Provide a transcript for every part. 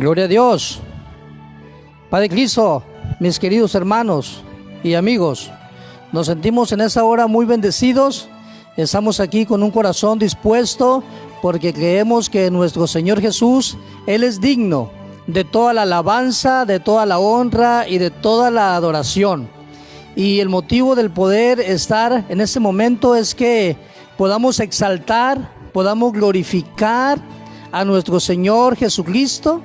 Gloria a Dios. Padre Cristo, mis queridos hermanos y amigos, nos sentimos en esta hora muy bendecidos. Estamos aquí con un corazón dispuesto porque creemos que nuestro Señor Jesús, Él es digno de toda la alabanza, de toda la honra y de toda la adoración. Y el motivo del poder estar en este momento es que podamos exaltar, podamos glorificar a nuestro Señor Jesucristo,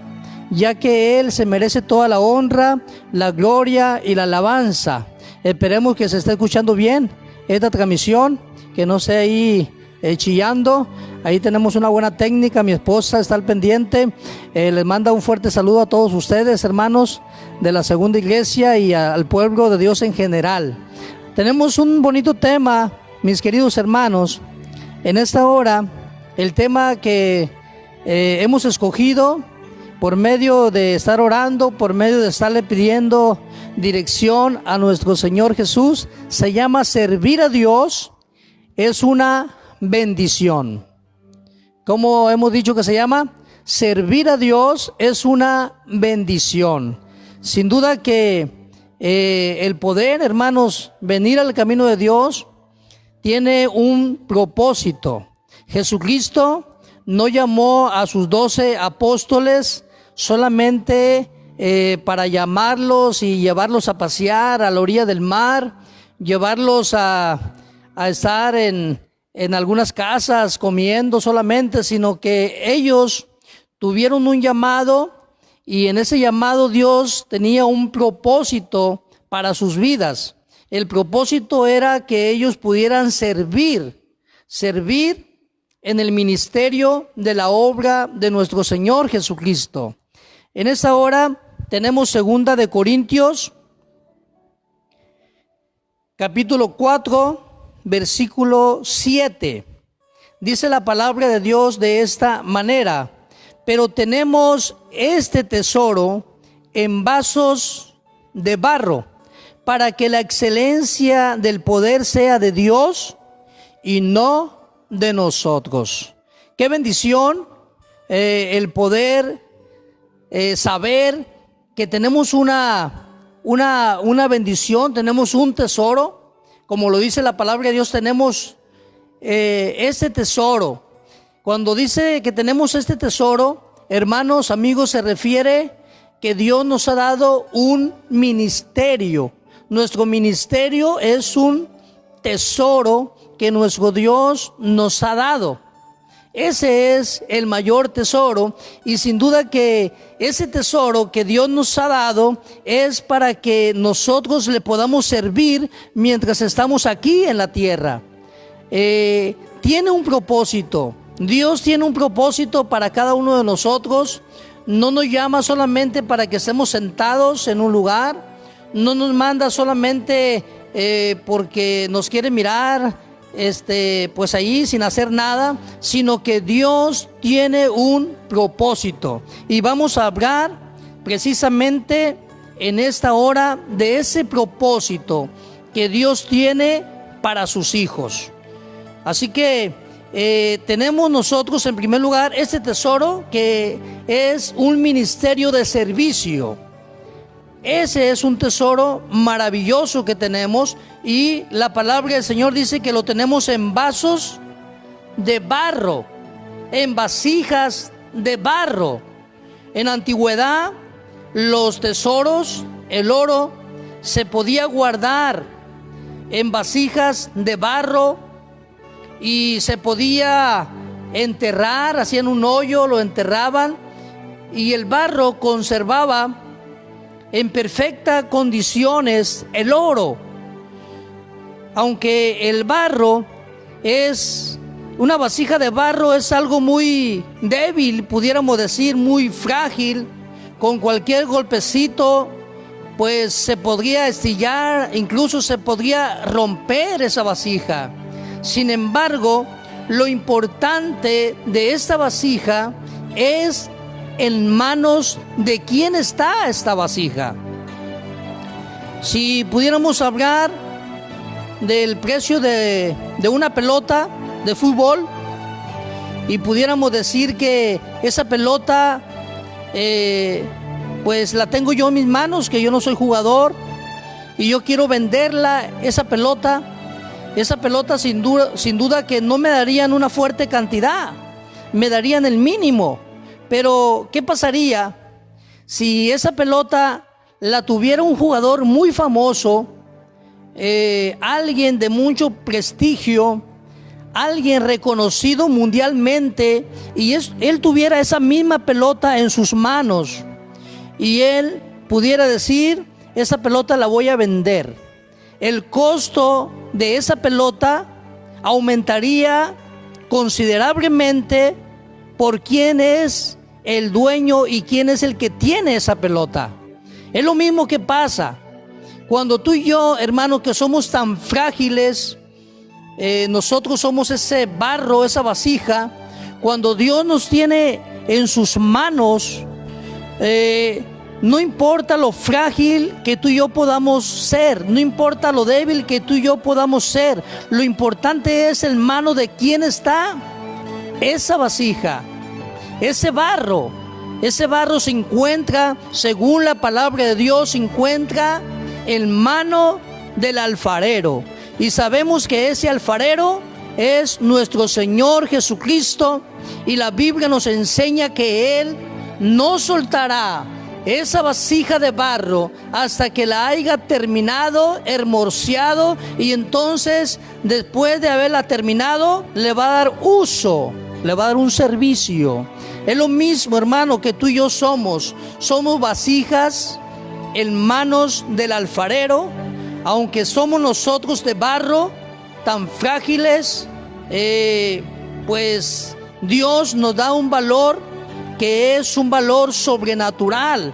ya que Él se merece toda la honra, la gloria y la alabanza. Esperemos que se esté escuchando bien esta transmisión, que no esté ahí chillando. Ahí tenemos una buena técnica, mi esposa está al pendiente. Les manda un fuerte saludo a todos ustedes, hermanos de la Segunda Iglesia y al pueblo de Dios en general. Tenemos un bonito tema, mis queridos hermanos. En esta hora, el tema que hemos escogido por medio de estar orando, por medio de estarle pidiendo dirección a nuestro Señor Jesús, se llama servir a Dios es una bendición. ¿Cómo hemos dicho que se llama? Servir a Dios es una bendición. Sin duda que el poder, hermanos, venir al camino de Dios tiene un propósito. Jesucristo no llamó a sus 12 apóstoles solamente para llamarlos y llevarlos a pasear a la orilla del mar, llevarlos a estar en algunas casas comiendo solamente, sino que ellos tuvieron un llamado, y en ese llamado Dios tenía un propósito para sus vidas. El propósito era que ellos pudieran servir en el ministerio de la obra de nuestro Señor Jesucristo. En esta hora tenemos 2 de Corintios, capítulo 4, versículo 7. Dice la palabra de Dios de esta manera: pero tenemos este tesoro en vasos de barro, para que la excelencia del poder sea de Dios y no de nosotros. Qué bendición el poder saber que tenemos una bendición, tenemos un tesoro. Como lo dice la palabra de Dios, tenemos este tesoro. Cuando dice que tenemos este tesoro, hermanos, amigos, se refiere que Dios nos ha dado un ministerio. Nuestro ministerio es un tesoro que nuestro Dios nos ha dado. Ese es el mayor tesoro, y sin duda que ese tesoro que Dios nos ha dado es para que nosotros le podamos servir mientras estamos aquí en la tierra. Tiene un propósito. Dios tiene un propósito para cada uno de nosotros. No nos llama solamente para que estemos sentados en un lugar. No nos manda solamente porque nos quiere mirar pues ahí sin hacer nada, sino que Dios tiene un propósito. Y vamos a hablar precisamente en esta hora de ese propósito que Dios tiene para sus hijos. Así que tenemos nosotros en primer lugar este tesoro, que es un ministerio de servicio. Ese es un tesoro maravilloso que tenemos, y la palabra del Señor dice que lo tenemos en vasos de barro, en vasijas de barro. En la antigüedad, los tesoros, el oro, se podía guardar en vasijas de barro y se podía enterrar, hacían un hoyo, lo enterraban, y el barro conservaba en perfectas condiciones el oro. Aunque el barro una vasija de barro es algo muy débil, pudiéramos decir, muy frágil. Con cualquier golpecito pues se podría estillar, incluso se podría romper esa vasija. Sin embargo, lo importante de esta vasija es en manos de quién está esta vasija. Si pudiéramos hablar del precio de una pelota de fútbol, y pudiéramos decir que esa pelota pues la tengo yo en mis manos, que yo no soy jugador, y yo quiero venderla, esa pelota sin duda que no me darían una fuerte cantidad, me darían el mínimo. Pero ¿qué pasaría si esa pelota la tuviera un jugador muy famoso, alguien de mucho prestigio, alguien reconocido mundialmente, y él tuviera esa misma pelota en sus manos y él pudiera decir: esa pelota la voy a vender? El costo de esa pelota aumentaría considerablemente por quién es el dueño y quién es el que tiene esa pelota. Es lo mismo que pasa cuando tú y yo, hermanos, que somos tan frágiles, nosotros somos ese barro, esa vasija. Cuando Dios nos tiene en sus manos, no importa lo frágil que tú y yo podamos ser, no importa lo débil que tú y yo podamos ser, lo importante es en mano de quién está esa vasija. Ese barro se encuentra, según la palabra de Dios, se encuentra en mano del alfarero. Y sabemos que ese alfarero es nuestro Señor Jesucristo, y la Biblia nos enseña que Él no soltará esa vasija de barro hasta que la haya terminado, hermoseado, y entonces, después de haberla terminado, le va a dar uso, le va a dar un servicio. Es lo mismo, hermano, que tú y yo somos vasijas en manos del alfarero. Aunque somos nosotros de barro, tan frágiles, pues Dios nos da un valor que es un valor sobrenatural.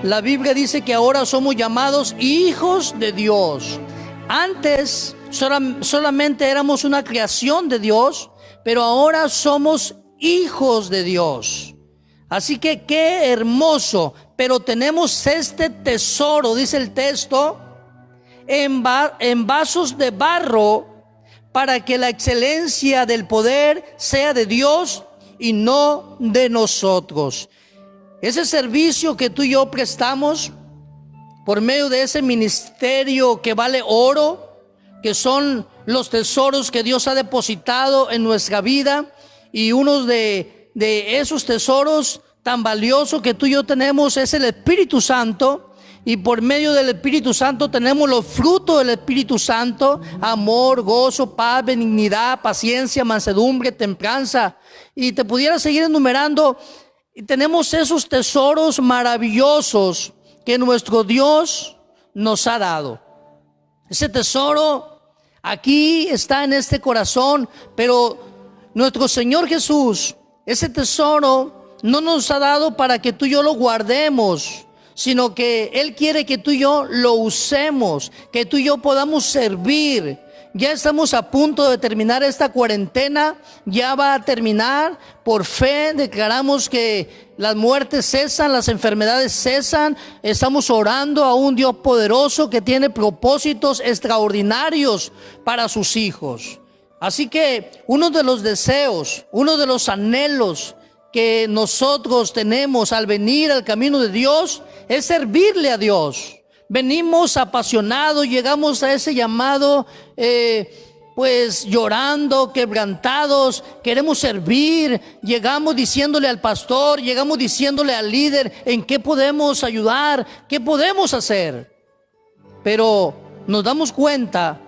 La Biblia dice que ahora somos llamados hijos de Dios. Antes solamente éramos una creación de Dios, pero ahora somos hijos de Dios. Así que qué hermoso. Pero tenemos este tesoro, dice el texto, en vasos de barro, para que la excelencia del poder sea de Dios y no de nosotros. Ese servicio que tú y yo prestamos por medio de ese ministerio que vale oro, que son los tesoros que Dios ha depositado en nuestra vida, y uno de esos tesoros tan valiosos que tú y yo tenemos es el Espíritu Santo. Y por medio del Espíritu Santo tenemos los frutos del Espíritu Santo: amor, gozo, paz, benignidad, paciencia, mansedumbre, templanza. Y te pudiera seguir enumerando. Y tenemos esos tesoros maravillosos que nuestro Dios nos ha dado. Ese tesoro aquí está en este corazón, pero nuestro Señor Jesús, ese tesoro no nos ha dado para que tú y yo lo guardemos, sino que Él quiere que tú y yo lo usemos, que tú y yo podamos servir. Ya estamos a punto de terminar esta cuarentena, ya va a terminar. Por fe declaramos que las muertes cesan, las enfermedades cesan. Estamos orando a un Dios poderoso que tiene propósitos extraordinarios para sus hijos. Así que uno de los deseos, uno de los anhelos que nosotros tenemos al venir al camino de Dios es servirle a Dios. Venimos apasionados, llegamos a ese llamado pues llorando, quebrantados, queremos servir. Llegamos diciéndole al pastor, llegamos diciéndole al líder en qué podemos ayudar, qué podemos hacer. Pero nos damos cuenta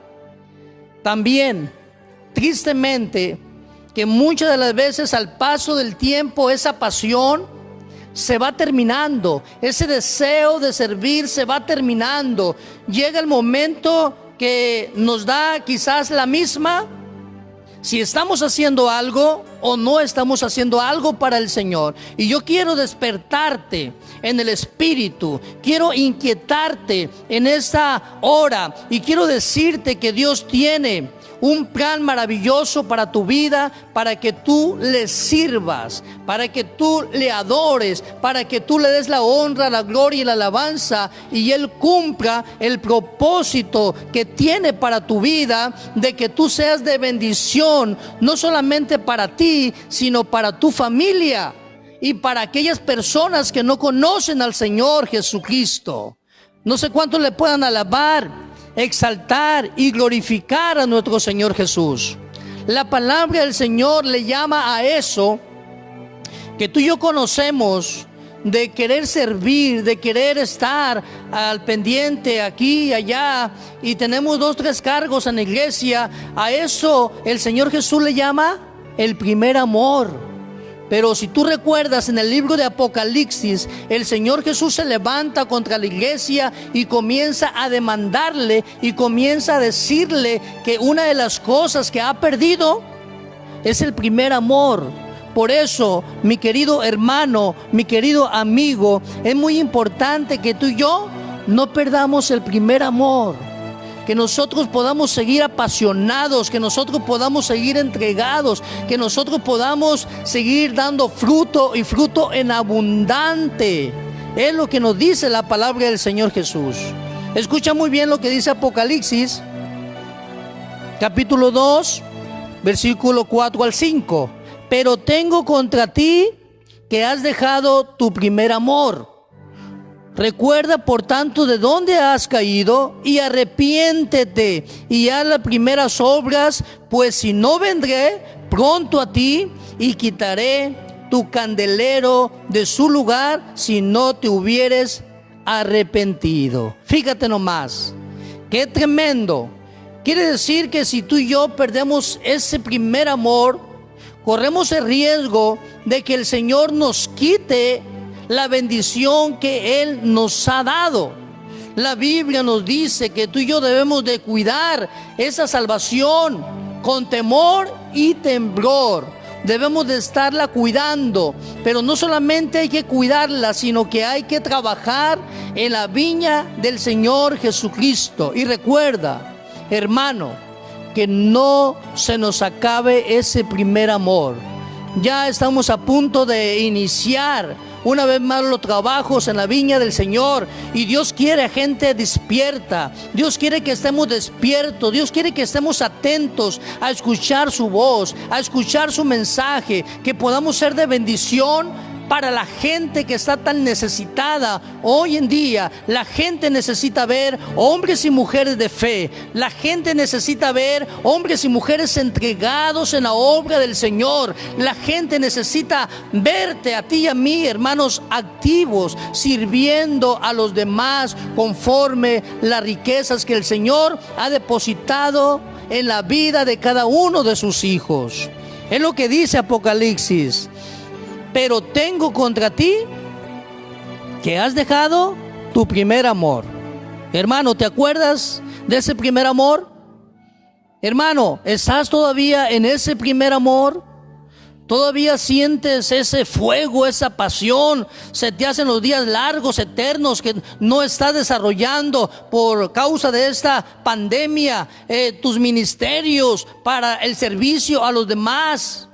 también, tristemente, que muchas de las veces al paso del tiempo esa pasión se va terminando, ese deseo de servir se va terminando. Llega el momento que nos da quizás la misma si estamos haciendo algo o no estamos haciendo algo para el Señor. Y yo quiero despertarte en el espíritu, quiero inquietarte en esta hora y quiero decirte que Dios tiene un plan maravilloso para tu vida, para que tú le sirvas, para que tú le adores, para que tú le des la honra, la gloria y la alabanza, y Él cumpla el propósito que tiene para tu vida, de que tú seas de bendición, no solamente para ti, sino para tu familia. y para aquellas personas que no conocen al Señor Jesucristo. No sé cuántos le puedan alabar, exaltar y glorificar a nuestro Señor Jesús. La palabra del Señor le llama a eso que tú y yo conocemos, de querer servir, de querer estar al pendiente aquí y allá, y tenemos 2, 3 cargos en la iglesia. A eso el Señor Jesús le llama el primer amor. Pero si tú recuerdas, en el libro de Apocalipsis, el Señor Jesús se levanta contra la iglesia y comienza a demandarle y comienza a decirle que una de las cosas que ha perdido es el primer amor. Por eso, mi querido hermano, mi querido amigo, es muy importante que tú y yo no perdamos el primer amor. Que nosotros podamos seguir apasionados, que nosotros podamos seguir entregados, que nosotros podamos seguir dando fruto y fruto en abundante. Es lo que nos dice la palabra del Señor Jesús. Escucha muy bien lo que dice Apocalipsis, capítulo 2, versículo 4 al 5. Pero tengo contra ti que has dejado tu primer amor. Recuerda, por tanto, de dónde has caído y arrepiéntete y haz las primeras obras, pues si no, vendré pronto a ti y quitaré tu candelero de su lugar si no te hubieres arrepentido. Fíjate nomás, qué tremendo. Quiere decir que si tú y yo perdemos ese primer amor, corremos el riesgo de que el Señor nos quite la bendición que Él nos ha dado. La Biblia nos dice que tú y yo debemos de cuidar esa salvación con temor y temblor. Debemos de estarla cuidando, pero no solamente hay que cuidarla, sino que hay que trabajar en la viña del Señor Jesucristo. Y recuerda, hermano, que no se nos acabe ese primer amor. Ya estamos a punto de iniciar una vez más los trabajos en la viña del Señor, y Dios quiere gente despierta. Dios quiere que estemos despiertos. Dios quiere que estemos atentos a escuchar su voz, a escuchar su mensaje, que podamos ser de bendición para la gente que está tan necesitada. Hoy en día la gente necesita ver hombres y mujeres de fe. La gente necesita ver hombres y mujeres entregados en la obra del Señor. La gente necesita verte a ti y a mí, hermanos, activos, sirviendo a los demás conforme las riquezas que el Señor ha depositado en la vida de cada uno de sus hijos. Es lo que dice Apocalipsis. Pero tengo contra ti que has dejado tu primer amor. Hermano, ¿te acuerdas de ese primer amor? Hermano, ¿estás todavía en ese primer amor? ¿Todavía sientes ese fuego, esa pasión? ¿Se te hacen los días largos, eternos, que no estás desarrollando por causa de esta pandemia tus ministerios para el servicio a los demás?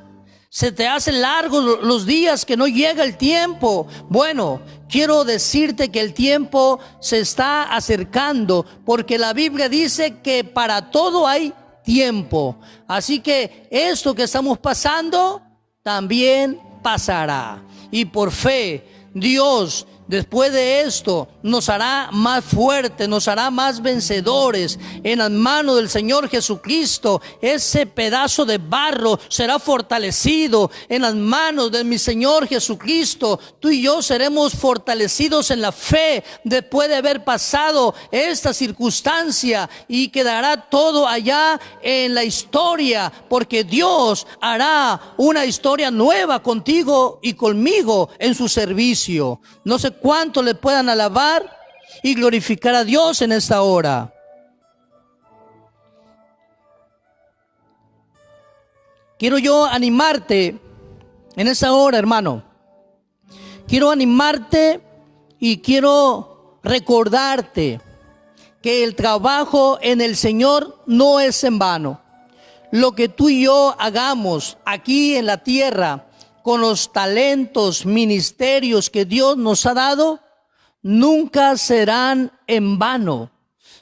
Se te hacen largos los días, que no llega el tiempo. Bueno, quiero decirte que el tiempo se está acercando, porque la Biblia dice que para todo hay tiempo. Así que esto que estamos pasando también pasará. Y por fe, Dios, después de esto, nos hará más fuertes, nos hará más vencedores. En las manos del Señor Jesucristo, ese pedazo de barro será fortalecido. En las manos de mi Señor Jesucristo, tú y yo seremos fortalecidos en la fe después de haber pasado esta circunstancia, y quedará todo allá en la historia, porque Dios hará una historia nueva contigo y conmigo en su servicio. No sé cuánto le puedan alabar y glorificar a Dios en esta hora. Quiero yo animarte en esta hora, hermano. Quiero animarte y quiero recordarte que el trabajo en el Señor no es en vano. Lo que tú y yo hagamos aquí en la tierra, con los talentos, ministerios que Dios nos ha dado, nunca serán en vano,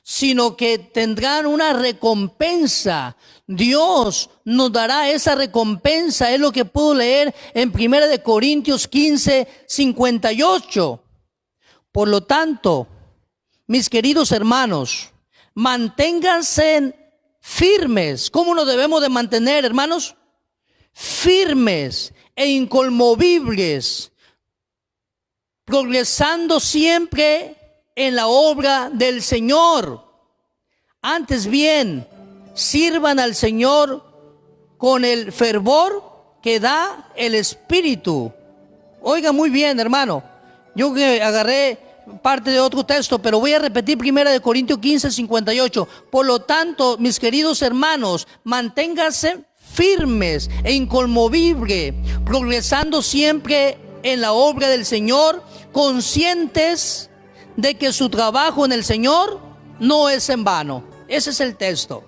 sino que tendrán una recompensa. Dios nos dará esa recompensa. Es lo que puedo leer en 1 Corintios 15, 58. Por lo tanto, mis queridos hermanos, manténganse firmes. ¿Cómo nos debemos de mantener, hermanos? Firmes e inconmovibles, progresando siempre en la obra del Señor. Antes bien, sirvan al Señor con el fervor que da el Espíritu. Oiga muy bien, hermano. Yo que agarré parte de otro texto, pero voy a repetir 1 Corintios 15, 58. Por lo tanto, mis queridos hermanos, manténganse firmes e inconmovibles, progresando siempre en la obra del Señor, conscientes de que su trabajo en el Señor no es en vano. Ese es el texto.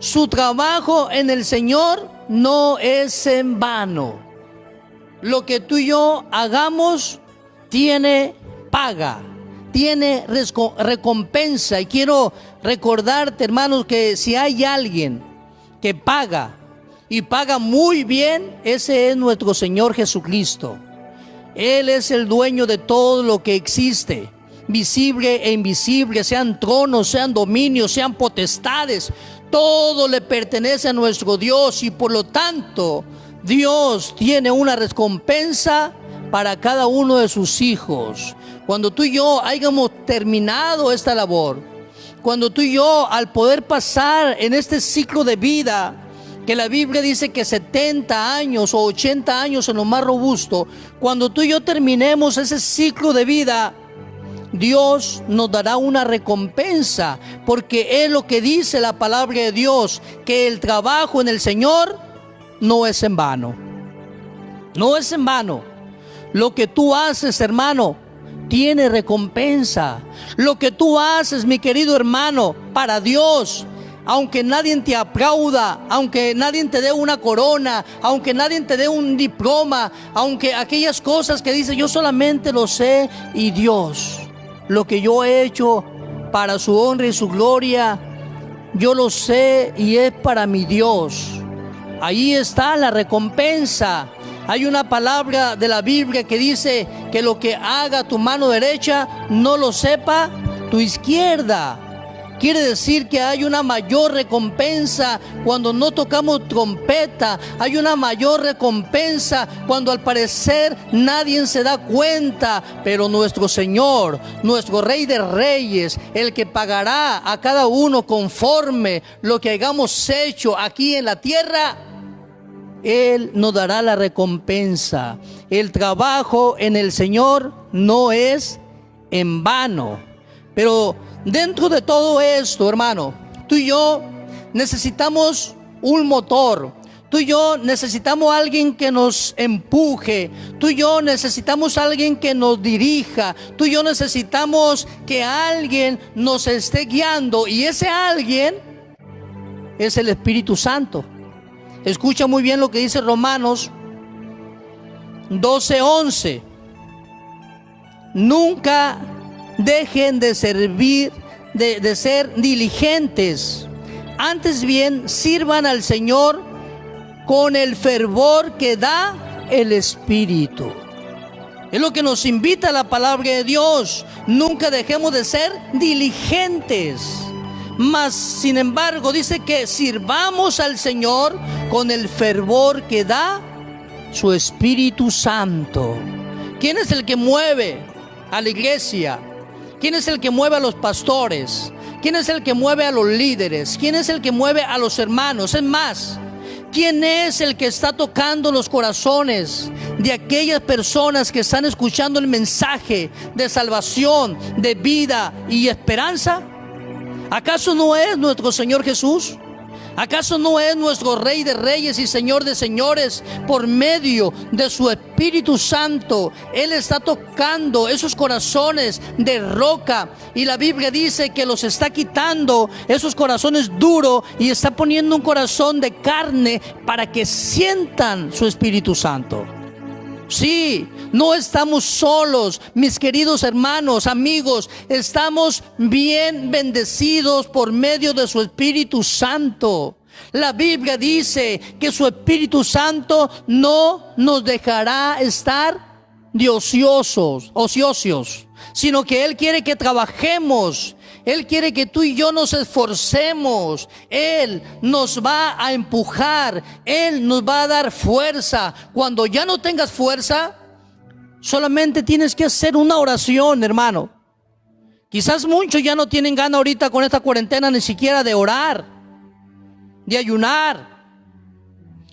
Su trabajo en el Señor no es en vano. Lo que tú y yo hagamos tiene paga, tiene recompensa. Y quiero recordarte, hermanos, que si hay alguien que paga y paga muy bien, ese es nuestro Señor Jesucristo. Él es el dueño de todo lo que existe, visible e invisible, sean tronos, sean dominios, sean potestades. Todo le pertenece a nuestro Dios, y por lo tanto Dios tiene una recompensa para cada uno de sus hijos. Cuando tú y yo hayamos terminado esta labor, cuando tú y yo, al poder pasar en este ciclo de vida, que la Biblia dice que 70 años o 80 años en lo más robusto, cuando tú y yo terminemos ese ciclo de vida, Dios nos dará una recompensa, porque es lo que dice la palabra de Dios, que el trabajo en el Señor no es en vano. No es en vano. Lo que tú haces, hermano, tiene recompensa. Lo que tú haces, mi querido hermano, para Dios, aunque nadie te aplauda, aunque nadie te dé una corona, aunque nadie te dé un diploma, aunque aquellas cosas que dice yo solamente lo sé y Dios, lo que yo he hecho para su honra y su gloria, yo lo sé y es para mi Dios. Ahí está la recompensa. Hay una palabra de la Biblia que dice que lo que haga tu mano derecha no lo sepa tu izquierda. Quiere decir que hay una mayor recompensa cuando no tocamos trompeta. Hay una mayor recompensa cuando al parecer nadie se da cuenta. Pero nuestro Señor, nuestro Rey de Reyes, el que pagará a cada uno conforme lo que hayamos hecho aquí en la tierra, Él nos dará la recompensa. El trabajo en el Señor no es en vano. Pero dentro de todo esto, hermano, tú y yo necesitamos un motor. Tú y yo necesitamos a alguien que nos empuje. Tú y yo necesitamos a alguien que nos dirija. Tú y yo necesitamos que alguien nos esté guiando. Y ese alguien es el Espíritu Santo. Escucha muy bien lo que dice Romanos 12:11. Nunca dejen de servir, de ser diligentes. Antes bien, sirvan al Señor con el fervor que da el Espíritu. Es lo que nos invita la palabra de Dios. Nunca dejemos de ser diligentes. Mas, sin embargo, dice que sirvamos al Señor con el fervor que da su Espíritu Santo. ¿Quién es el que mueve a la iglesia? ¿Quién es el que mueve a los pastores? ¿Quién es el que mueve a los líderes? ¿Quién es el que mueve a los hermanos? Es más, ¿quién es el que está tocando los corazones de aquellas personas que están escuchando el mensaje de salvación, de vida y esperanza? ¿Acaso no es nuestro Señor Jesús? ¿Acaso no es nuestro Rey de Reyes y Señor de Señores? Por medio de su Espíritu Santo, Él está tocando esos corazones de roca, y la Biblia dice que los está quitando esos corazones duros y está poniendo un corazón de carne para que sientan su Espíritu Santo. Sí, no estamos solos, mis queridos hermanos, amigos, estamos bien bendecidos por medio de su Espíritu Santo. La Biblia dice que su Espíritu Santo no nos dejará estar de ociosos, sino que Él quiere que trabajemos. Él quiere que tú y yo nos esforcemos. Él nos va a empujar. Él nos va a dar fuerza. Cuando ya no tengas fuerza, solamente tienes que hacer una oración, hermano. Quizás muchos ya no tienen ganas ahorita con esta cuarentena ni siquiera de orar, de ayunar.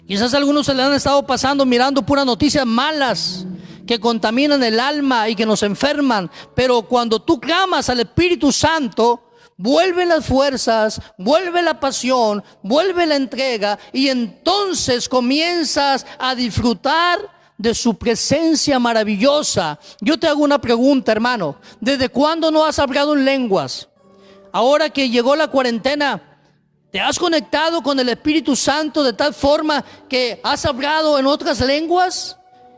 Quizás algunos se le han estado pasando mirando puras noticias malas que contaminan el alma y que nos enferman. Pero cuando tú clamas al Espíritu Santo, vuelven las fuerzas, vuelve la pasión, vuelve la entrega, y entonces comienzas a disfrutar de su presencia maravillosa. Yo te hago una pregunta, hermano. ¿Desde cuándo no has hablado en lenguas? Ahora que llegó la cuarentena, ¿te has conectado con el Espíritu Santo de tal forma que has hablado en otras lenguas?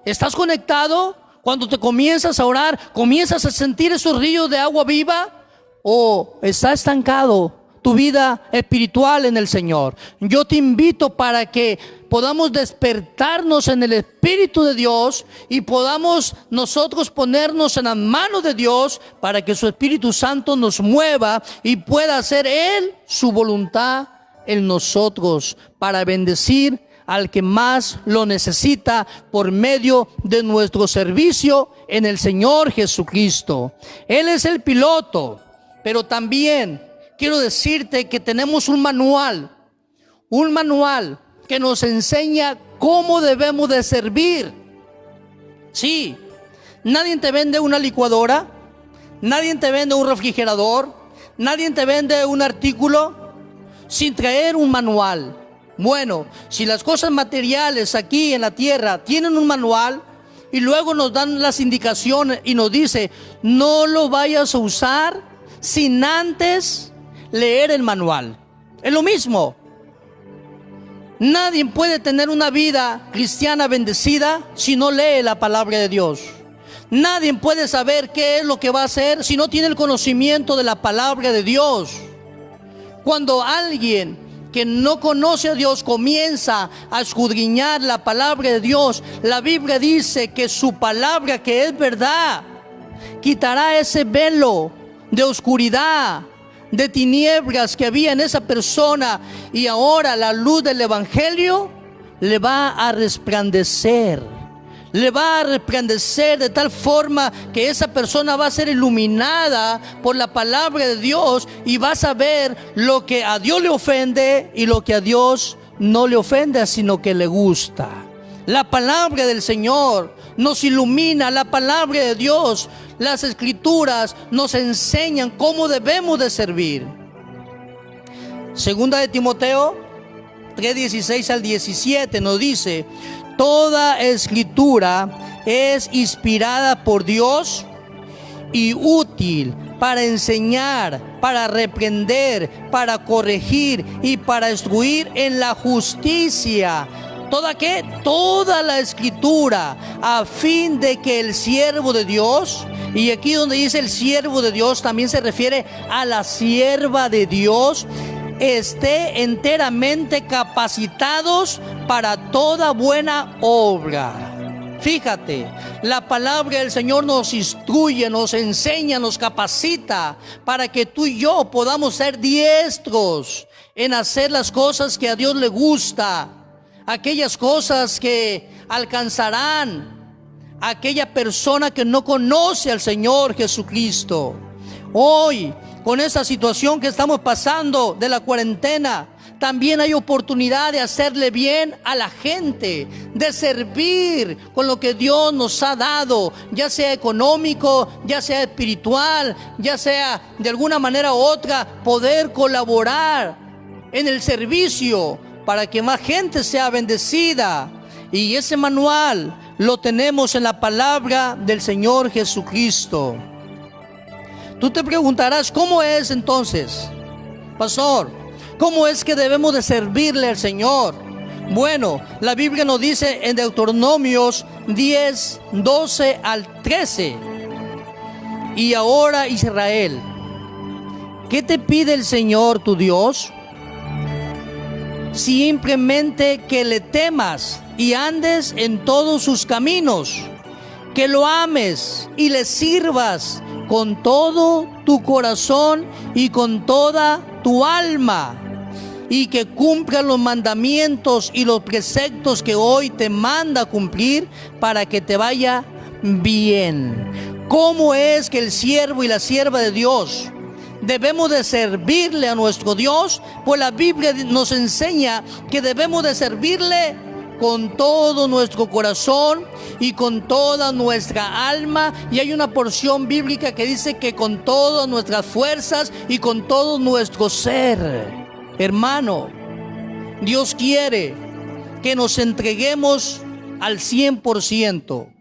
¿Estás conectado? Cuando te comienzas a orar, ¿comienzas a sentir esos ríos de agua viva? ¿O está estancado tu vida espiritual en el Señor? Yo te invito para que podamos despertarnos en el Espíritu de Dios y podamos nosotros ponernos en las manos de Dios para que su Espíritu Santo nos mueva y pueda hacer Él su voluntad en nosotros para bendecir al que más lo necesita por medio de nuestro servicio en el Señor Jesucristo. Él es el piloto, pero también quiero decirte que tenemos un manual que nos enseña cómo debemos de servir. Sí, nadie te vende una licuadora, nadie te vende un refrigerador, nadie te vende un artículo sin traer un manual. Bueno, si las cosas materiales aquí en la tierra tienen un manual y luego nos dan las indicaciones y nos dice, no lo vayas a usar sin antes leer el manual. Es lo mismo. Nadie puede tener una vida cristiana bendecida si no lee la palabra de Dios. Nadie puede saber qué es lo que va a hacer si no tiene el conocimiento de la palabra de Dios. Cuando alguien que no conoce a Dios comienza a escudriñar la palabra de Dios, la Biblia dice que su palabra, que es verdad, quitará ese velo de oscuridad, de tinieblas que había en esa persona, y ahora la luz del Evangelio le va a resplandecer. Le va a resplandecer de tal forma que esa persona va a ser iluminada por la palabra de Dios y va a saber lo que a Dios le ofende y lo que a Dios no le ofende, sino que le gusta. La palabra del Señor nos ilumina, la palabra de Dios, las Escrituras nos enseñan cómo debemos de servir. Segunda de Timoteo 3:16 al 17 nos dice: toda escritura es inspirada por Dios y útil para enseñar, para reprender, para corregir y para instruir en la justicia. ¿Toda qué? Toda la escritura, a fin de que el siervo de Dios, y aquí donde dice el siervo de Dios también se refiere a la sierva de Dios, esté enteramente capacitados para toda buena obra. Fíjate, la palabra del Señor nos instruye, nos enseña, nos capacita para que tú y yo podamos ser diestros en hacer las cosas que a Dios le gusta, aquellas cosas que alcanzarán a aquella persona que no conoce al Señor Jesucristo. Hoy, con esa situación que estamos pasando de la cuarentena, también hay oportunidad de hacerle bien a la gente, de servir con lo que Dios nos ha dado, ya sea económico, ya sea espiritual, ya sea de alguna manera u otra, poder colaborar en el servicio para que más gente sea bendecida. Y ese manual lo tenemos en la palabra del Señor Jesucristo. Tú te preguntarás, ¿cómo es entonces, pastor? ¿Cómo es que debemos de servirle al Señor? Bueno, la Biblia nos dice en Deuteronomios 10, 12 al 13. Y ahora, Israel, ¿qué te pide el Señor tu Dios? Simplemente que le temas y andes en todos sus caminos, que lo ames y le sirvas con todo tu corazón y con toda tu alma, y que cumplan los mandamientos y los preceptos que hoy te manda cumplir para que te vaya bien. ¿Cómo es que el siervo y la sierva de Dios debemos de servirle a nuestro Dios? Pues la Biblia nos enseña que debemos de servirle con todo nuestro corazón y con toda nuestra alma. Y hay una porción bíblica que dice que con todas nuestras fuerzas y con todo nuestro ser. Hermano, Dios quiere que nos entreguemos al 100%.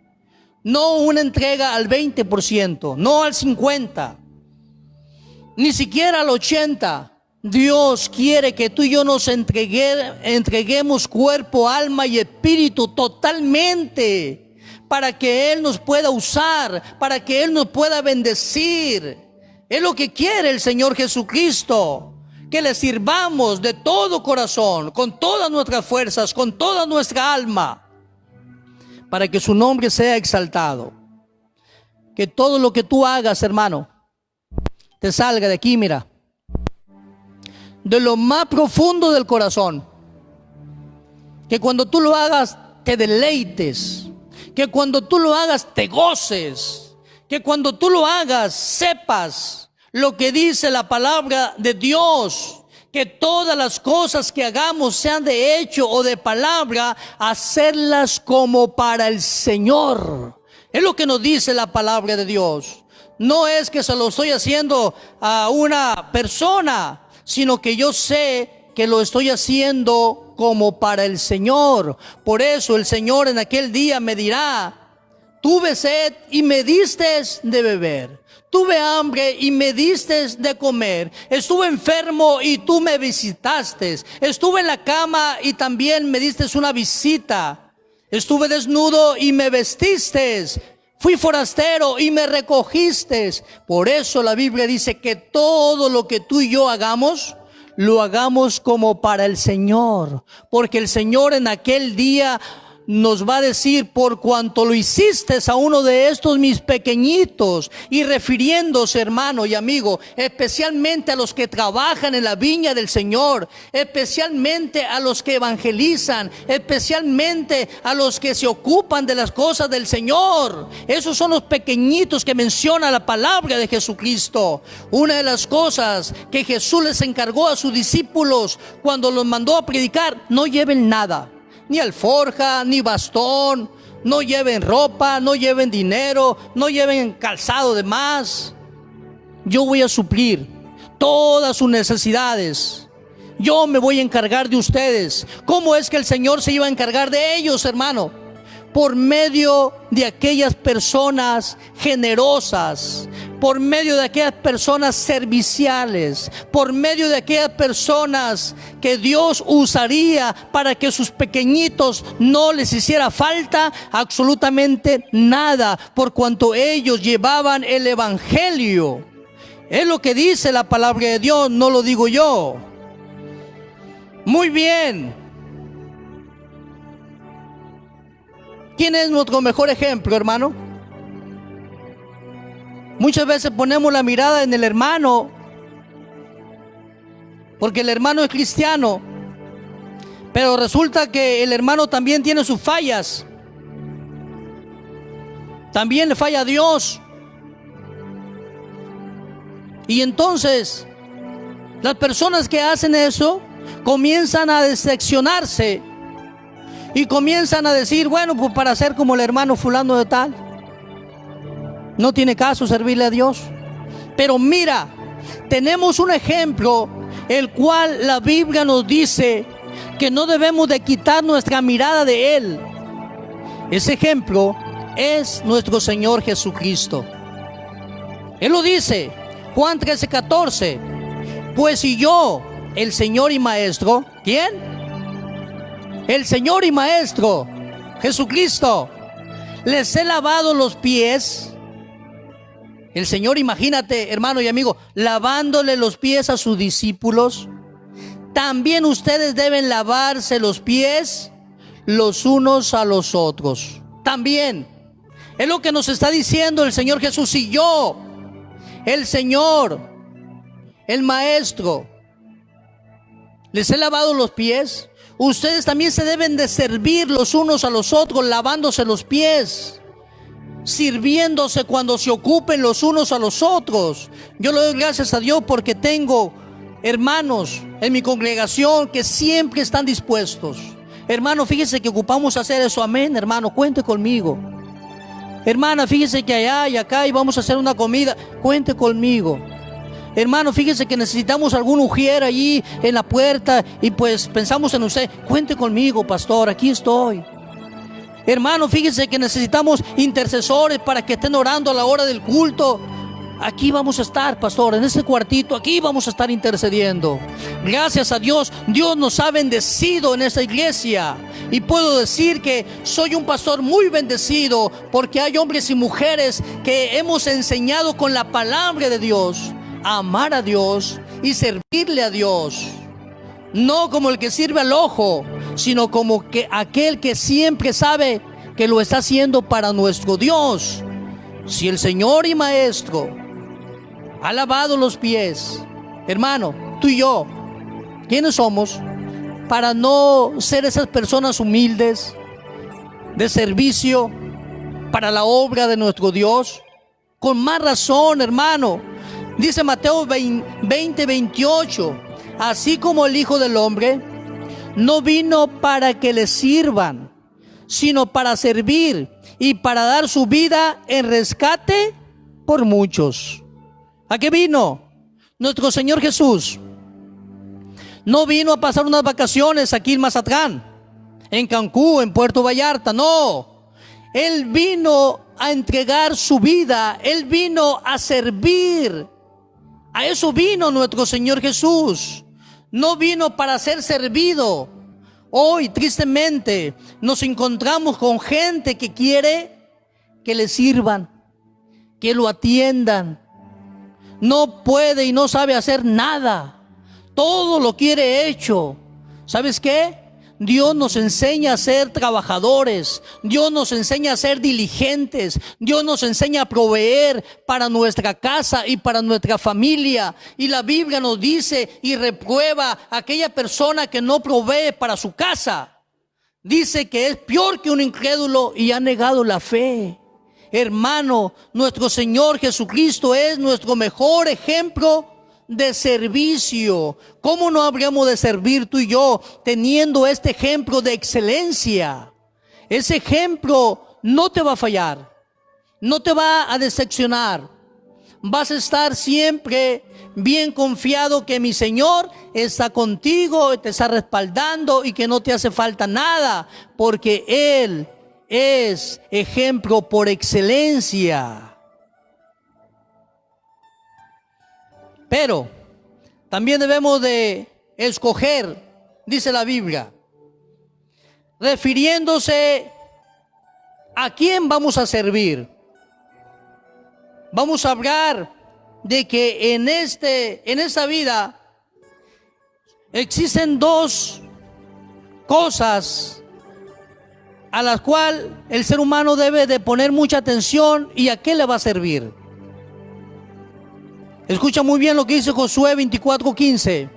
No una entrega al 20%, no al 50%, ni siquiera al 80%. Dios quiere que tú y yo nos entreguemos cuerpo, alma y espíritu totalmente, para que Él nos pueda usar, para que Él nos pueda bendecir. Es lo que quiere el Señor Jesucristo, que le sirvamos de todo corazón, con todas nuestras fuerzas, con toda nuestra alma, para que su nombre sea exaltado. Que todo lo que tú hagas, hermano, te salga de aquí, mira, de lo más profundo del corazón. Que cuando tú lo hagas te deleites, que cuando tú lo hagas te goces, que cuando tú lo hagas sepas lo que dice la palabra de Dios, que todas las cosas que hagamos, sean de hecho o de palabra, hacerlas como para el Señor. Es lo que nos dice la palabra de Dios. No es que se lo estoy haciendo a una persona, sino que yo sé que lo estoy haciendo como para el Señor. Por eso el Señor en aquel día me dirá: tuve sed y me diste de beber. Tuve hambre y me diste de comer. Estuve enfermo y tú me visitaste. Estuve en la cama y también me diste una visita. Estuve desnudo y me vestiste. Fui forastero y me recogiste. Por eso la Biblia dice que todo lo que tú y yo hagamos, lo hagamos como para el Señor. Porque el Señor en aquel día nos va a decir: por cuanto lo hiciste a uno de estos mis pequeñitos. Y refiriéndose, hermano y amigo, especialmente a los que trabajan en la viña del Señor, especialmente a los que evangelizan, especialmente a los que se ocupan de las cosas del Señor. Esos son los pequeñitos que menciona la palabra de Jesucristo. Una de las cosas que Jesús les encargó a sus discípulos cuando los mandó a predicar: no lleven nada, ni alforja, ni bastón, no lleven ropa, no lleven dinero, no lleven calzado de más. Yo voy a suplir todas sus necesidades. Yo me voy a encargar de ustedes. ¿Cómo es que el Señor se iba a encargar de ellos, hermano? Por medio de aquellas personas generosas, por medio de aquellas personas serviciales, por medio de aquellas personas que Dios usaría para que sus pequeñitos no les hiciera falta absolutamente nada, por cuanto ellos llevaban el evangelio. Es lo que dice la palabra de Dios, no lo digo yo. Muy bien. ¿Quién es nuestro mejor ejemplo, hermano? Muchas veces ponemos la mirada en el hermano, porque el hermano es cristiano, pero resulta que el hermano también tiene sus fallas. También le falla a Dios. Y entonces, las personas que hacen eso comienzan a decepcionarse y comienzan a decir: bueno, pues para ser como el hermano fulano de tal, no tiene caso servirle a Dios. Pero mira, tenemos un ejemplo, el cual la Biblia nos dice que no debemos de quitar nuestra mirada de Él. Ese ejemplo es nuestro Señor Jesucristo. Él lo dice, Juan 13:14. Pues si yo, el Señor y Maestro, ¿quién? el Señor y Maestro, Jesucristo, les he lavado los pies. El Señor, imagínate, hermano y amigo, lavándole los pies a sus discípulos. También ustedes deben lavarse los pies los unos a los otros. También. Es lo que nos está diciendo el Señor Jesús. Y yo, el Señor, el Maestro, les he lavado los pies. Ustedes también se deben de servir los unos a los otros, lavándose los pies, sirviéndose cuando se ocupen los unos a los otros. Yo le doy gracias a Dios porque tengo hermanos en mi congregación que siempre están dispuestos. Hermano, fíjese que ocupamos hacer eso. Amén, hermano, cuente conmigo. Hermana, fíjese que allá y acá y vamos a hacer una comida. Cuente conmigo. Hermano, fíjese que necesitamos algún ujier allí en la puerta y pues pensamos en usted. Cuente conmigo, pastor, aquí estoy. Hermano, fíjese que necesitamos intercesores para que estén orando a la hora del culto. Aquí vamos a estar, pastor, en este cuartito, aquí vamos a estar intercediendo. Gracias a Dios, Dios nos ha bendecido en esta iglesia. Y puedo decir que soy un pastor muy bendecido porque hay hombres y mujeres que hemos enseñado con la palabra de Dios a amar a Dios y servirle a Dios. No como el que sirve al ojo, sino como que aquel que siempre sabe que lo está haciendo para nuestro Dios. Si el Señor y Maestro ha lavado los pies, hermano, tú y yo, ¿quiénes somos para no ser esas personas humildes de servicio para la obra de nuestro Dios? Con más razón, hermano, dice Mateo 20:28, así como el Hijo del Hombre no vino para que le sirvan, sino para servir y para dar su vida en rescate por muchos. ¿A qué vino? Nuestro Señor Jesús no vino a pasar unas vacaciones aquí en Mazatlán, en Cancún, en Puerto Vallarta, no. Él vino a entregar su vida, Él vino a servir. A eso vino nuestro Señor Jesús. No vino para ser servido. Hoy, tristemente, nos encontramos con gente que quiere que le sirvan, que lo atiendan. No puede y no sabe hacer nada. Todo lo quiere hecho. ¿Sabes qué? Dios nos enseña a ser trabajadores. Dios nos enseña a ser diligentes. Dios nos enseña a proveer para nuestra casa y para nuestra familia. Y la Biblia nos dice y reprueba a aquella persona que no provee para su casa. Dice que es peor que un incrédulo y ha negado la fe. Hermano, nuestro Señor Jesucristo es nuestro mejor ejemplo de servicio. ¿Cómo no habríamos de servir tú y yo teniendo este ejemplo de excelencia? Ese ejemplo no te va a fallar, no te va a decepcionar. Vas a estar siempre bien confiado que mi Señor está contigo, te está respaldando y que no te hace falta nada, porque Él es ejemplo por excelencia. Pero también debemos de escoger, dice la Biblia, refiriéndose a quién vamos a servir. Vamos a hablar de que en esta vida existen dos cosas a las cuales el ser humano debe de poner mucha atención y a qué le va a servir. Escucha muy bien lo que dice Josué 24:15,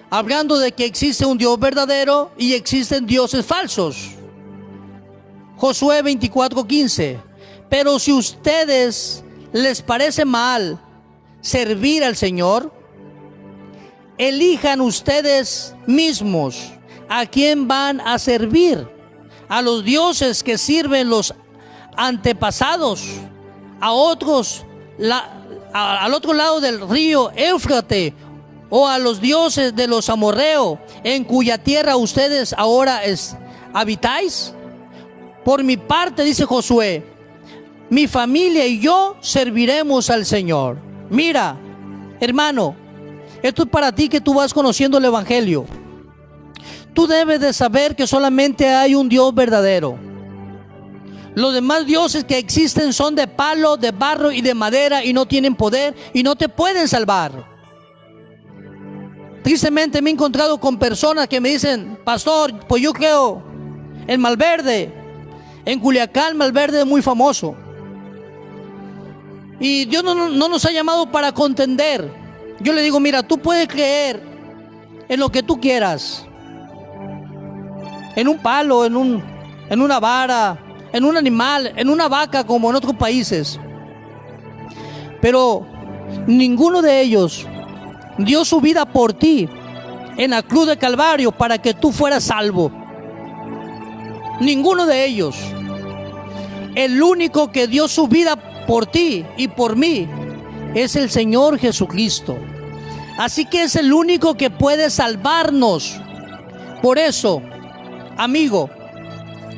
hablando de que existe un Dios verdadero y existen dioses falsos. Josué 24:15, pero si ustedes les parece mal servir al Señor, elijan ustedes mismos a quién van a servir, a los dioses que sirven los antepasados, a otros, al otro lado del río Éufrates, o a los dioses de los amorreos, en cuya tierra ustedes ahora habitáis. Por mi parte, dice Josué, mi familia y yo serviremos al Señor. Mira, hermano, esto es para ti que tú vas conociendo el Evangelio. tú debes de saber que solamente hay un Dios verdadero. Los demás dioses que existen son de palo, de barro y de madera y no tienen poder y no te pueden salvar. Tristemente me he encontrado con personas que me dicen: pastor, pues yo creo en Malverde. En Culiacán, Malverde es muy famoso. Y Dios no nos ha llamado para contender. Yo le digo: mira, tú puedes creer en lo que tú quieras. En un palo, en una vara, en un animal, en una vaca, como en otros países. Pero ninguno de ellos dio su vida por ti en la cruz de Calvario para que tú fueras salvo. Ninguno de ellos. El único que dio su vida por ti y por mí es el Señor Jesucristo. Así que es el único que puede salvarnos. Por eso, amigo,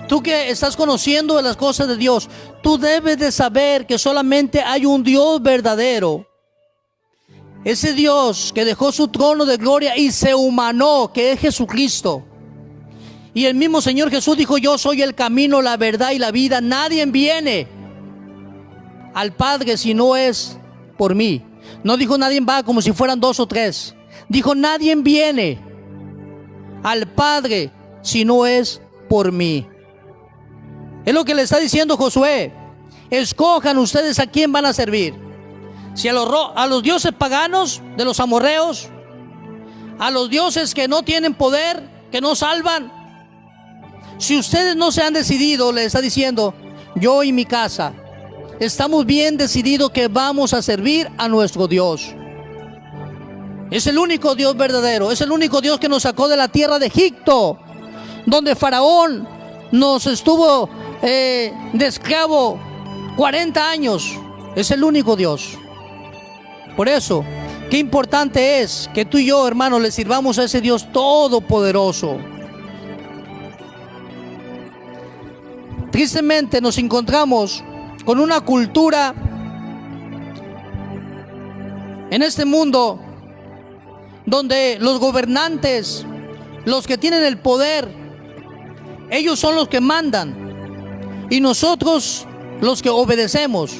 tú que estás conociendo de las cosas de Dios, tú debes de saber que solamente hay un Dios verdadero. Ese Dios que dejó su trono de gloria y se humanó, que es Jesucristo. Y el mismo Señor Jesús dijo: yo soy el camino, la verdad y la vida. Nadie viene al Padre si no es por mí. No dijo nadie va como si fueran 2 o 3. Dijo: nadie viene al Padre si no es por mí. Es lo que le está diciendo Josué. Escojan ustedes a quién van a servir. Si a los dioses paganos de los amorreos, a los dioses que no tienen poder, que no salvan. Si ustedes no se han decidido, le está diciendo: yo y mi casa estamos bien decididos que vamos a servir a nuestro Dios. Es el único Dios verdadero. Es el único Dios que nos sacó de la tierra de Egipto, donde Faraón nos estuvo de esclavo 40 años. Es el único Dios. Por eso, qué importante es que tú y yo, hermanos, le sirvamos a ese Dios todopoderoso. Tristemente nos encontramos con una cultura en este mundo donde los gobernantes, los que tienen el poder, ellos son los que mandan y nosotros los que obedecemos.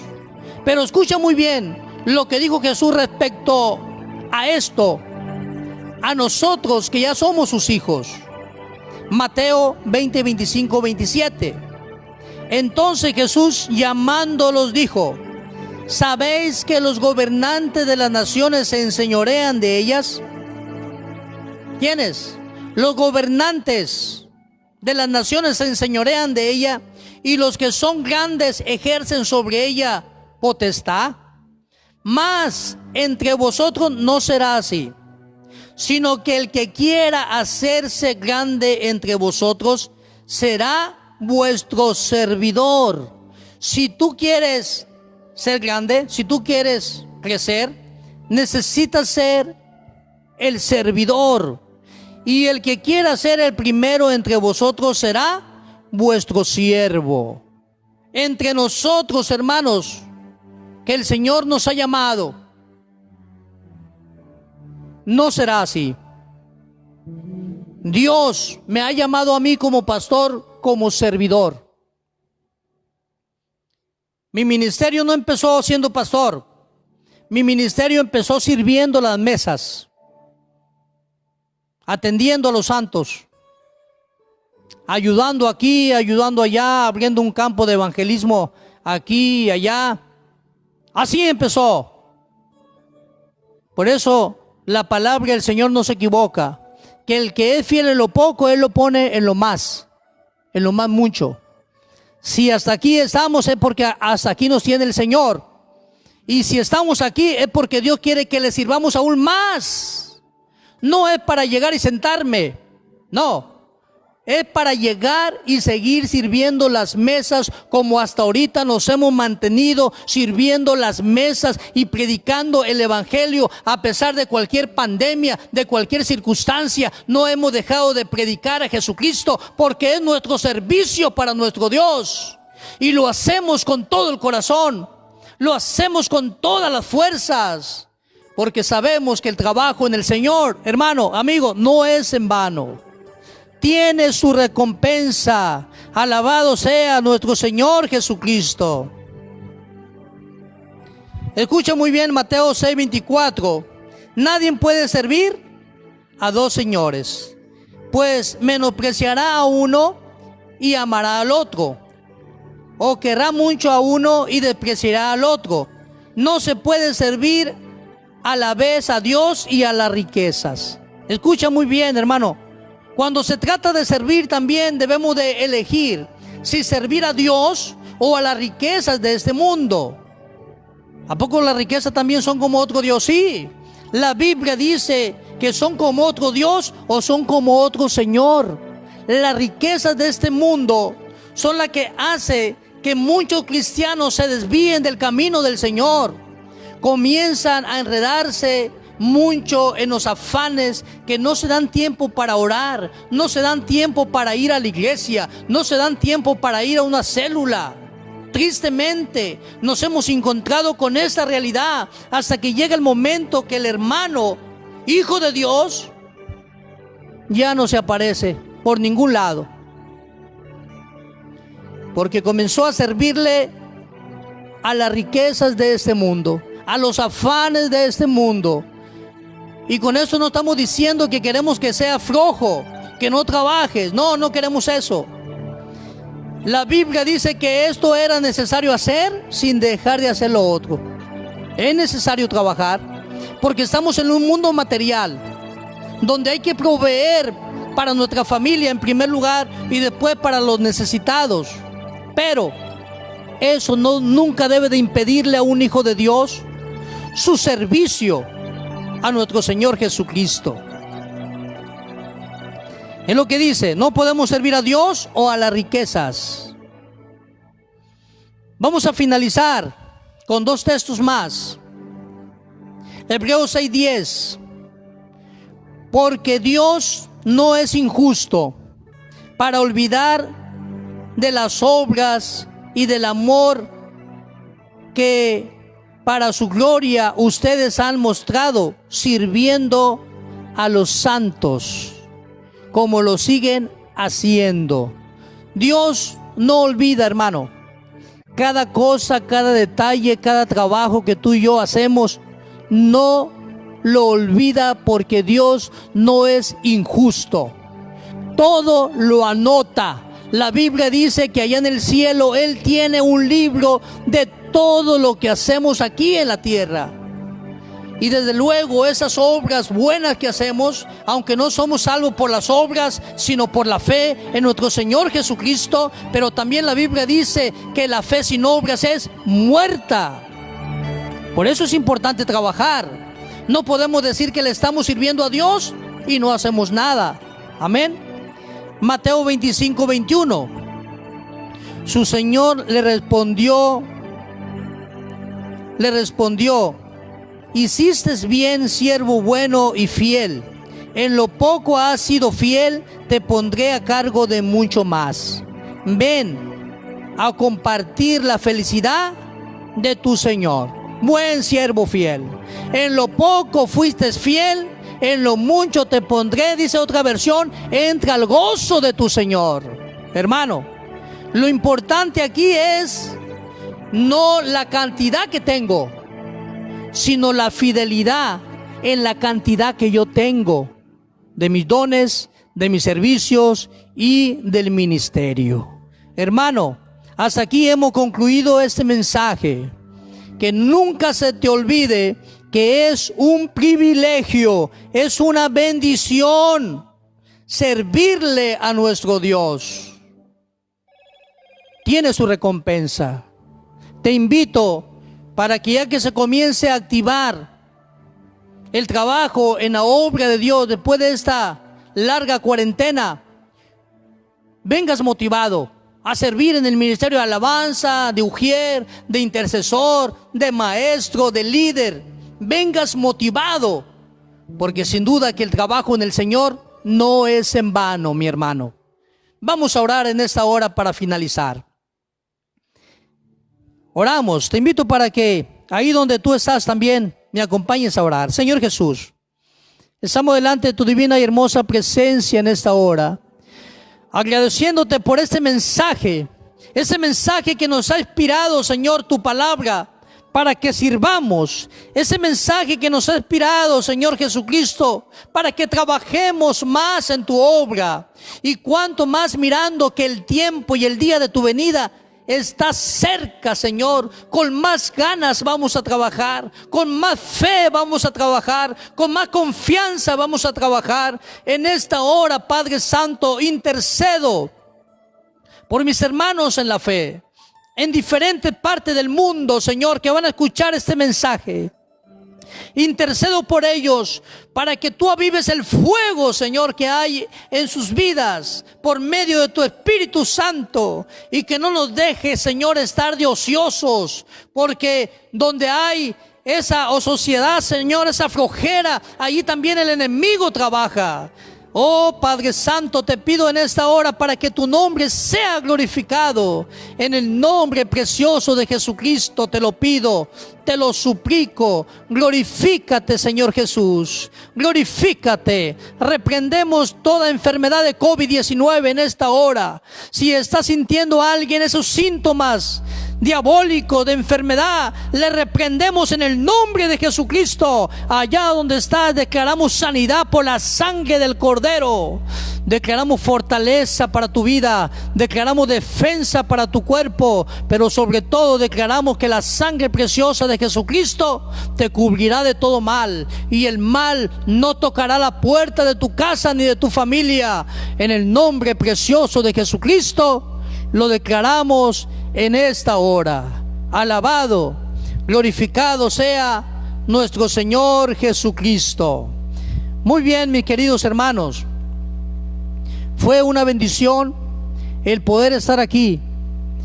Pero escucha muy bien lo que dijo Jesús respecto a esto, a nosotros que ya somos sus hijos. Mateo 20, 25, 27. Entonces Jesús, llamándolos, dijo: ¿sabéis que los gobernantes de las naciones se enseñorean de ellas? ¿Quiénes? Los gobernantes de las naciones se enseñorean de ella, y los que son grandes ejercen sobre ella potestad. Mas entre vosotros no será así, sino que el que quiera hacerse grande entre vosotros será vuestro servidor. Si tú quieres ser grande, si tú quieres crecer, necesitas ser el servidor. Y el que quiera ser el primero entre vosotros será vuestro siervo. Entre nosotros, hermanos, que el Señor nos ha llamado, no será así. Dios me ha llamado a mí como pastor, como servidor. Mi ministerio no empezó siendo pastor. Mi ministerio empezó sirviendo las mesas, atendiendo a los santos, ayudando aquí, ayudando allá, abriendo un campo de evangelismo aquí y allá. Así empezó. Por eso la palabra del Señor no se equivoca, que el que es fiel en lo poco, Él lo pone en lo más mucho. Si hasta aquí estamos es porque hasta aquí nos tiene el Señor. Y si estamos aquí es porque Dios quiere que le sirvamos aún más. No es para llegar y sentarme, no. Es para llegar y seguir sirviendo las mesas como hasta ahorita nos hemos mantenido sirviendo las mesas y predicando el evangelio a pesar de cualquier pandemia, de cualquier circunstancia. No hemos dejado de predicar a Jesucristo porque es nuestro servicio para nuestro Dios. Y lo hacemos con todo el corazón, lo hacemos con todas las fuerzas, porque sabemos que el trabajo en el Señor, hermano, amigo, no es en vano. tiene su recompensa. Alabado sea nuestro Señor Jesucristo. Escucha muy bien Mateo 6:24. Nadie puede servir a dos señores, pues menospreciará a uno y amará al otro, o querrá mucho a uno y despreciará al otro. No se puede servir a la vez a Dios y a las riquezas. Escucha muy bien, hermano. Cuando se trata de servir, también debemos de elegir si servir a Dios o a las riquezas de este mundo. ¿A poco las riquezas también son como otro Dios? Sí. La Biblia dice que son como otro Dios o son como otro Señor. Las riquezas de este mundo son las que hace que muchos cristianos se desvíen del camino del Señor. Comienzan a enredarse mucho en los afanes, que no se dan tiempo para orar, no se dan tiempo para ir a la iglesia, no se dan tiempo para ir a una célula. Tristemente nos hemos encontrado con esta realidad hasta que llega el momento que el hermano, hijo de Dios, ya no se aparece por ningún lado, porque comenzó a servirle a las riquezas de este mundo, a los afanes de este mundo. Y con eso no estamos diciendo que queremos que sea flojo, que no trabajes. No, no queremos eso. La Biblia dice que esto era necesario hacer sin dejar de hacer lo otro. Es necesario trabajar porque estamos en un mundo material donde hay que proveer para nuestra familia en primer lugar y después para los necesitados. Pero eso nunca debe de impedirle a un hijo de Dios su servicio a nuestro Señor Jesucristo. Es lo que dice, no podemos servir a Dios o a las riquezas. Vamos a finalizar con dos textos más. Hebreos 6:10. Porque Dios no es injusto para olvidar de las obras y del amor que para su gloria ustedes han mostrado sirviendo a los santos, como lo siguen haciendo. Dios no olvida, hermano, cada cosa, cada detalle, cada trabajo que tú y yo hacemos, no lo olvida, porque Dios no es injusto. Todo lo anota. La Biblia dice que allá en el cielo Él tiene un libro de todo lo que hacemos aquí en la tierra. Y desde luego esas obras buenas que hacemos, aunque no somos salvos por las obras, sino por la fe en nuestro Señor Jesucristo, pero también la Biblia dice que la fe sin obras es muerta. Por eso es importante trabajar. No podemos decir que le estamos sirviendo a Dios y no hacemos nada. Amén. Mateo 25:21. Su Señor le respondió, hiciste bien, siervo bueno y fiel. En lo poco has sido fiel, te pondré a cargo de mucho más. Ven a compartir la felicidad de tu Señor. Buen siervo fiel. En lo poco fuiste fiel, en lo mucho te pondré, dice otra versión, entra al gozo de tu Señor. Hermano, lo importante aquí es no la cantidad que tengo, sino la fidelidad en la cantidad que yo tengo de mis dones, de mis servicios y del ministerio. Hermano, hasta aquí hemos concluido este mensaje. Que nunca se te olvide que es un privilegio, es una bendición servirle a nuestro Dios. Tiene su recompensa. Te invito para que ya que se comience a activar el trabajo en la obra de Dios después de esta larga cuarentena, vengas motivado a servir en el ministerio de alabanza, de ujier, de intercesor, de maestro, de líder. Vengas motivado, porque sin duda que el trabajo en el Señor no es en vano, mi hermano. Vamos a orar en esta hora para finalizar. Oramos. Te invito para que ahí donde tú estás también me acompañes a orar. Señor Jesús, estamos delante de tu divina y hermosa presencia en esta hora. agradeciéndote por este mensaje, ese mensaje que nos ha inspirado, Señor, tu palabra, para que sirvamos, ese mensaje que nos ha inspirado, Señor Jesucristo, para que trabajemos más en tu obra, y cuanto más mirando que el tiempo y el día de tu venida está cerca, Señor, con más ganas vamos a trabajar, con más fe vamos a trabajar, con más confianza vamos a trabajar. En esta hora, Padre Santo, intercedo por mis hermanos en la fe, en diferentes partes del mundo, Señor, que van a escuchar este mensaje. Intercedo por ellos para que tú avives el fuego, Señor, que hay en sus vidas por medio de tu Espíritu Santo, y que no nos dejes, Señor, estar de ociosos, porque donde hay esa ociosidad, Señor, esa flojera, allí también el enemigo trabaja. Oh Padre Santo, te pido en esta hora para que tu nombre sea glorificado. En el nombre precioso de Jesucristo te lo pido, te lo suplico. Glorifícate, Señor Jesús, glorifícate. Reprendemos toda enfermedad de COVID-19 en esta hora. Si está sintiendo a alguien esos síntomas diabólico de enfermedad, le reprendemos en el nombre de Jesucristo. Allá donde estás, declaramos sanidad por la sangre del Cordero. Declaramos fortaleza para tu vida, declaramos defensa para tu cuerpo, pero sobre todo declaramos que la sangre preciosa de Jesucristo te cubrirá de todo mal, y el mal no tocará la puerta de tu casa ni de tu familia. En el nombre precioso de Jesucristo lo declaramos en esta hora. Alabado, glorificado sea nuestro Señor Jesucristo. Muy bien, mis queridos hermanos, fue una bendición el poder estar aquí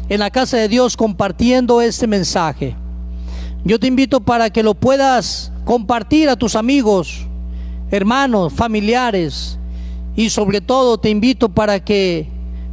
en la casa de Dios compartiendo este mensaje. Yo te invito para que lo puedas compartir a tus amigos, hermanos, familiares, y sobre todo te invito para que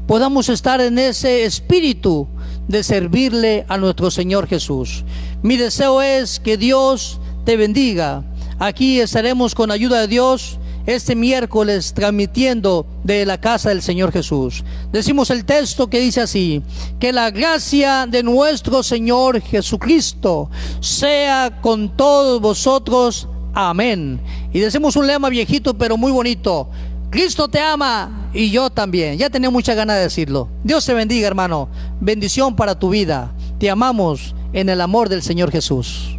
podamos estar en ese espíritu de servirle a nuestro Señor Jesús. Mi deseo es que Dios te bendiga. Aquí estaremos con ayuda de Dios este miércoles transmitiendo de la casa del Señor Jesús. Decimos el texto que dice así: que la gracia de nuestro Señor Jesucristo sea con todos vosotros. Amén. Y decimos un lema viejito pero muy bonito: Cristo te ama y yo también. Ya tenía mucha ganas de decirlo. Dios te bendiga, hermano. Bendición para tu vida. Te amamos en el amor del Señor Jesús.